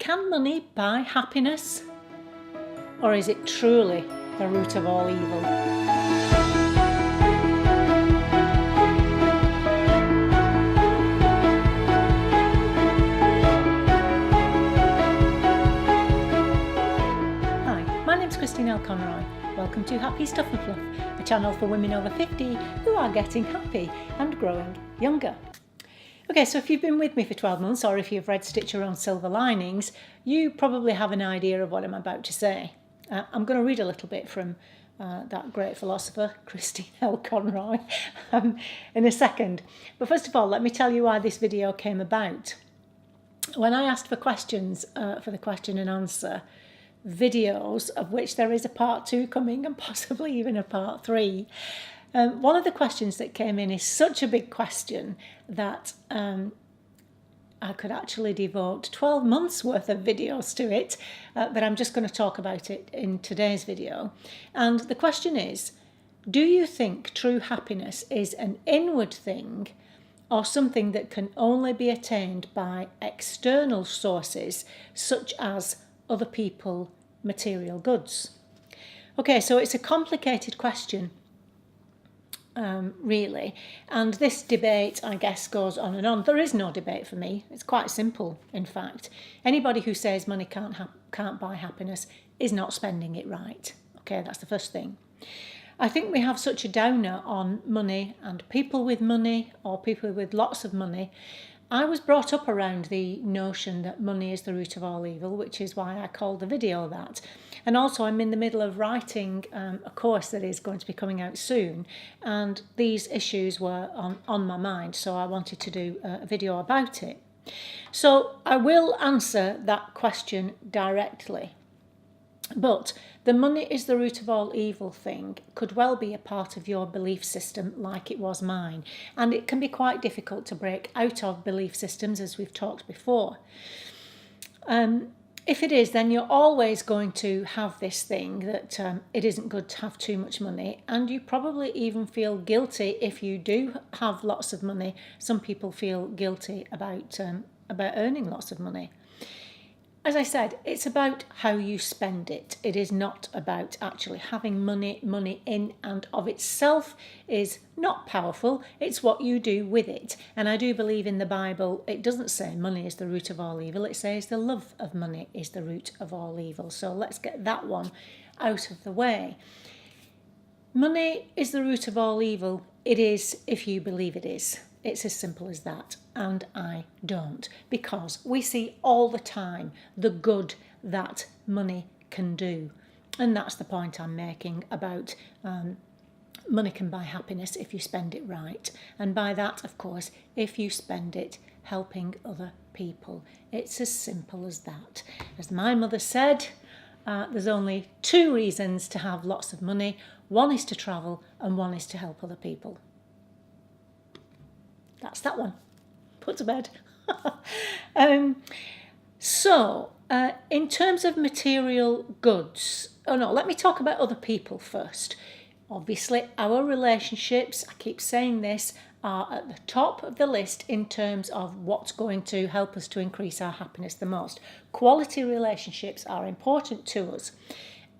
Can money buy happiness? Or is it truly the root of all evil? Hi, my name's L Conroy. Welcome to Happy Stuff and Fluff, a channel for women over 50 who are getting happy and growing younger. Okay, so if you've been with me for 12 months or if you've read Stitch Your Own Silver Linings, you probably have an idea of what I'm about to say. I'm going to read a little bit from that great philosopher, L Conroy, in a second. But first of all, let me tell you why this video came about. When I asked for questions for the question and answer videos, of which there is a part 2 coming and possibly even a part 3, one of the questions that came in is such a big question that I could actually devote 12 months worth of videos to it, but I'm just going to talk about it in today's video. And the question is, do you think true happiness is an inward thing or something that can only be attained by external sources such as other people, material goods? Okay, so it's a complicated question. Really, and this debate, I guess, goes on and on. There is no debate for me. It's quite simple, in fact. Anybody who says money can't buy happiness is not spending it right. Okay, that's the first thing. I think we have such a downer on money and people with money or people with lots of money. I was brought up around the notion that money is the root of all evil, which is why I called the video that. And also I'm in the middle of writing a course that is going to be coming out soon, and these issues were on my mind, so I wanted to do a video about it. So I will answer that question directly. But the money is the root of all evil thing could well be a part of your belief system like it was mine. And it can be quite difficult to break out of belief systems, as we've talked before. If it is, then you're always going to have this thing that it isn't good to have too much money. And you probably even feel guilty if you do have lots of money. Some people feel guilty about earning lots of money. As I said, it's about how you spend it. It is not about actually having money. Money in and of itself is not powerful. It's what you do with it. And I do believe in the Bible, it doesn't say money is the root of all evil. It says the love of money is the root of all evil. So let's get that one out of the way. Money is the root of all evil. It is if you believe it is. It's as simple as that, and I don't, because we see all the time the good that money can do, and that's the point I'm making about money can buy happiness if you spend it right, and by that, of course, if you spend it helping other people. It's as simple as that. As my mother said, there's only 2 reasons to have lots of money. One is to travel, and one is to help other people. That's that one. Put to bed. So, in terms of material goods, let me talk about other people first. Obviously, our relationships, I keep saying this, are at the top of the list in terms of what's going to help us to increase our happiness the most. Quality relationships are important to us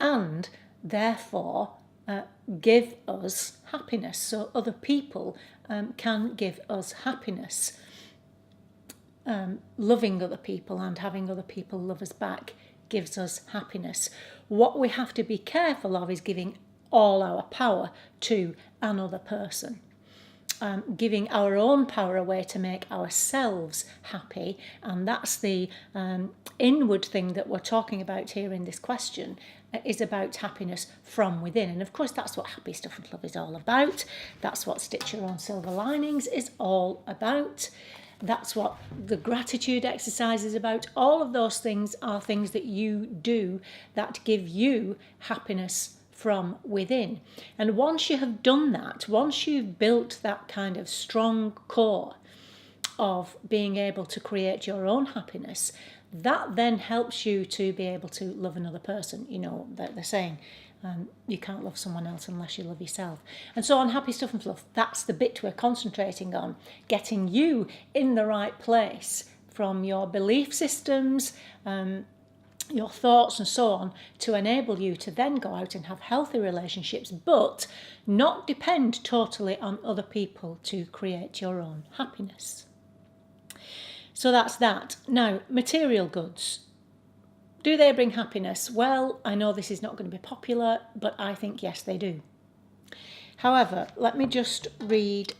and therefore give us happiness. So other people can give us happiness. Loving other people and having other people love us back gives us happiness. What we have to be careful of is giving all our power to another person. Giving our own power away to make ourselves happy, and that's the inward thing that we're talking about here in this question, is about happiness from within. And of course that's what Happy Stuff and Love is all about. That's what Stitch Your Own Silver Linings is all about. That's what the gratitude exercise is about. All of those things are things that you do that give you happiness from within. And once you have done that, once you've built that kind of strong core of being able to create your own happiness, that then helps you to be able to love another person. You know, they're saying you can't love someone else unless you love yourself. And so on Happy Stuff and Fluff, that's the bit we're concentrating on, getting you in the right place from your belief systems, your thoughts and so on, to enable you to then go out and have healthy relationships, but not depend totally on other people to create your own happiness. So that's that. Now, material goods. Do they bring happiness? Well, I know this is not going to be popular, but I think yes, they do. However, let me just read,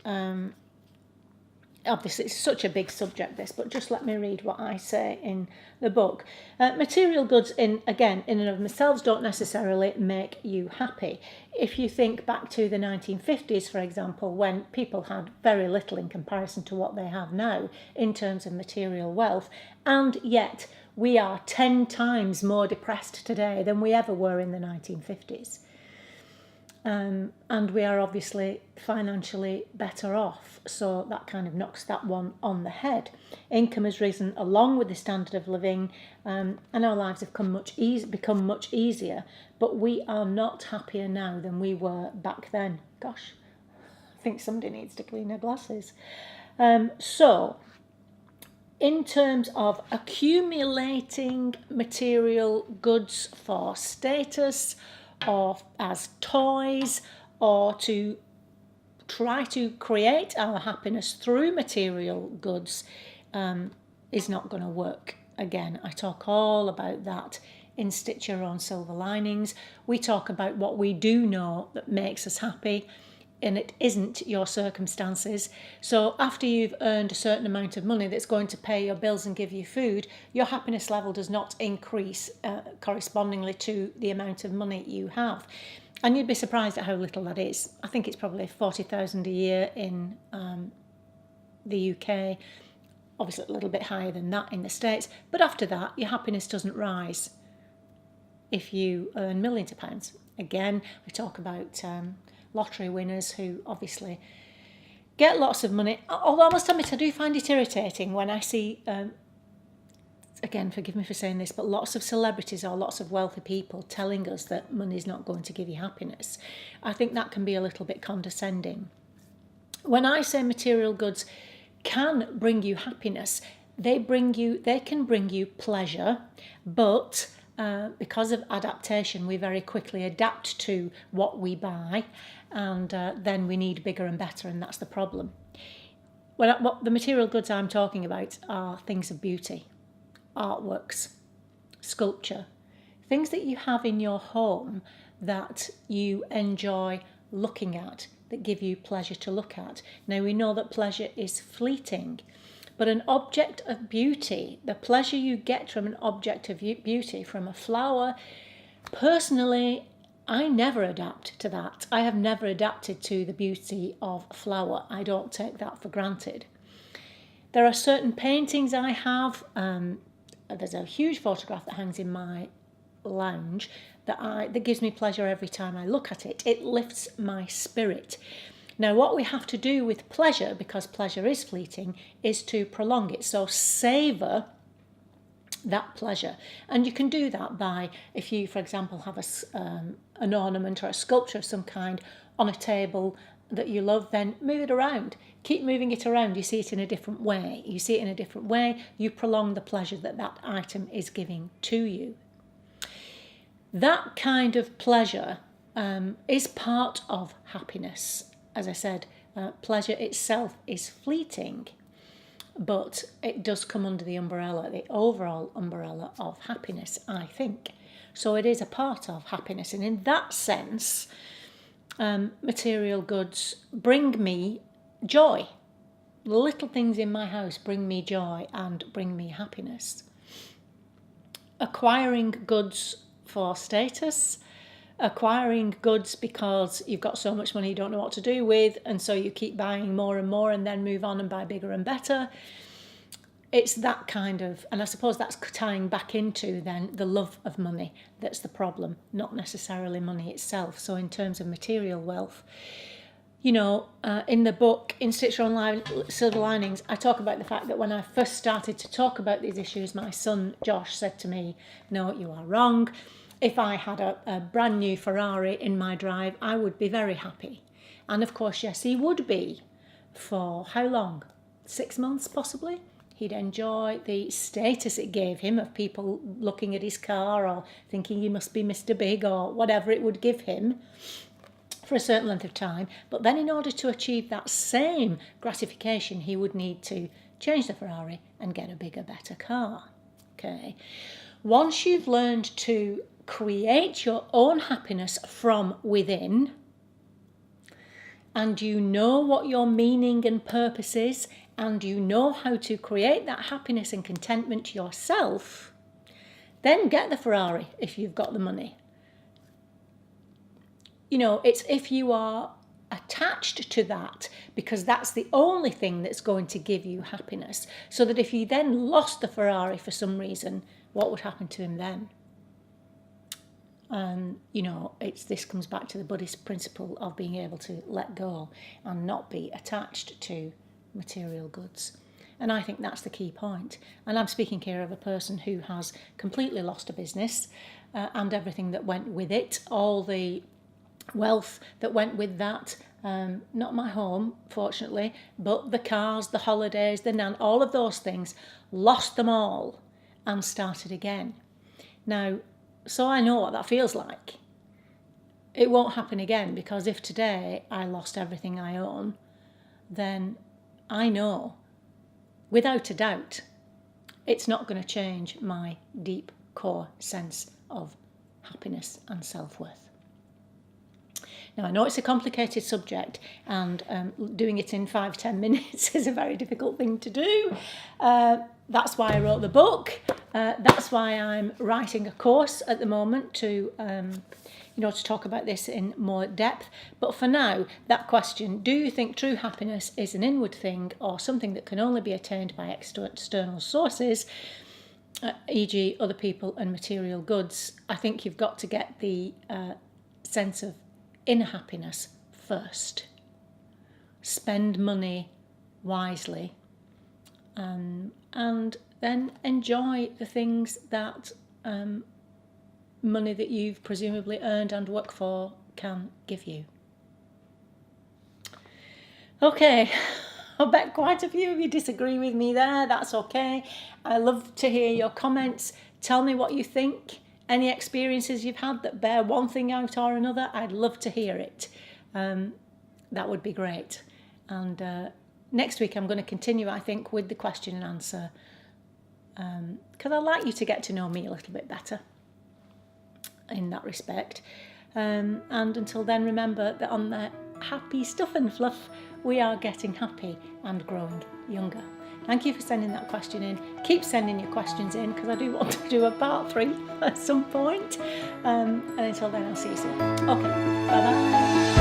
obviously it's such a big subject this, but just let me read what I say in the book. Material goods, in and of themselves, don't necessarily make you happy. If you think back to the 1950s, for example, when people had very little in comparison to what they have now in terms of material wealth, and yet we are 10 times more depressed today than we ever were in the 1950s. And we are obviously financially better off, so that kind of knocks that one on the head. Income has risen along with the standard of living, and our lives have become much easier, but we are not happier now than we were back then. Gosh, I think somebody needs to clean their glasses. So, in terms of accumulating material goods for status, or as toys, or to try to create our happiness through material goods, is not going to work. Again, I talk all about that in Stitch Your Own Silver Linings. We talk about what we do know that makes us happy, and it isn't your circumstances. So after you've earned a certain amount of money that's going to pay your bills and give you food, your happiness level does not increase correspondingly to the amount of money you have. And you'd be surprised at how little that is. I think it's probably 40,000 a year in the UK, obviously a little bit higher than that in the States. But after that, your happiness doesn't rise if you earn millions of pounds. Again, we talk about lottery winners who obviously get lots of money. Although I must admit, I do find it irritating when I see, again, forgive me for saying this, but lots of celebrities or lots of wealthy people telling us that money's not going to give you happiness. I think that can be a little bit condescending. When I say material goods can bring you happiness, they can bring you pleasure, but because of adaptation, we very quickly adapt to what we buy, and then we need bigger and better, and that's the problem. What the material goods I'm talking about are things of beauty, artworks, sculpture, things that you have in your home that you enjoy looking at, that give you pleasure to look at. Now, we know that pleasure is fleeting, but an object of beauty, the pleasure you get from an object of beauty, from a flower, personally, I never adapt to that. I have never adapted to the beauty of a flower. I don't take that for granted. There are certain paintings I have. There's a huge photograph that hangs in my lounge that gives me pleasure every time I look at it. It lifts my spirit. Now, what we have to do with pleasure, because pleasure is fleeting, is to prolong it. So savour that pleasure. And you can do that by, if you, for example, have an ornament or a sculpture of some kind on a table that you love, then move it around. Keep moving it around. You see it in a different way. You prolong the pleasure that item is giving to you. That kind of pleasure is part of happiness. As I said, pleasure itself is fleeting, but it does come under the overall umbrella of happiness, I think. So it is a part of happiness. And in that sense, material goods bring me joy. Little things in my house bring me joy and bring me happiness. Acquiring goods for status, acquiring goods because you've got so much money you don't know what to do with, and so you keep buying more and more and then move on and buy bigger and better. It's that kind of, and I suppose that's tying back into then the love of money that's the problem, not necessarily money itself. So in terms of material wealth, in the book, in Stitch Your Own Silver Linings, I talk about the fact that when I first started to talk about these issues, my son Josh said to me, "No, you are wrong. If I had a brand new Ferrari in my drive, I would be very happy." And of course, yes, he would be. For how long? 6 months, possibly? He'd enjoy the status it gave him of people looking at his car or thinking he must be Mr. Big or whatever it would give him for a certain length of time. But then in order to achieve that same gratification, he would need to change the Ferrari and get a bigger, better car. Okay. Once you've learned to create your own happiness from within, and you know what your meaning and purpose is, and you know how to create that happiness and contentment yourself, then get the Ferrari if you've got the money. You know, it's if you are attached to that, because that's the only thing that's going to give you happiness. So that if you then lost the Ferrari for some reason, what would happen to him then? You know, this comes back to the Buddhist principle of being able to let go and not be attached to material goods. And I think that's the key point. And I'm speaking here of a person who has completely lost a business and everything that went with it, all the wealth that went with that. Not my home, fortunately, but the cars, the holidays, the nan, all of those things, lost them all and started again. Now, so I know what that feels like. It won't happen again, because if today I lost everything I own, then I know, without a doubt, it's not going to change my deep core sense of happiness and self-worth. Now, I know it's a complicated subject, and doing it in 5-10 minutes is a very difficult thing to do. That's why I wrote the book. That's why I'm writing a course at the moment to talk about this in more depth. But for now, that question, do you think true happiness is an inward thing or something that can only be attained by external sources, e.g. other people and material goods? I think you've got to get the sense of inner happiness first. Spend money wisely, and then enjoy the things that money that you've presumably earned and worked for can give you. Okay, I bet quite a few of you disagree with me there. That's okay. I love to hear your comments. Tell me what you think. Any experiences you've had that bear one thing out or another, I'd love to hear it. That would be great. And next week I'm going to continue, I think, with the question and answer, because I'd like you to get to know me a little bit better in that respect. And until then, remember that on the happy stuff and fluff, we are getting happy and growing younger. Thank you for sending that question in. Keep sending your questions in, because I do want to do a part 3 at some point. And until then, I'll see you soon. Okay, bye-bye.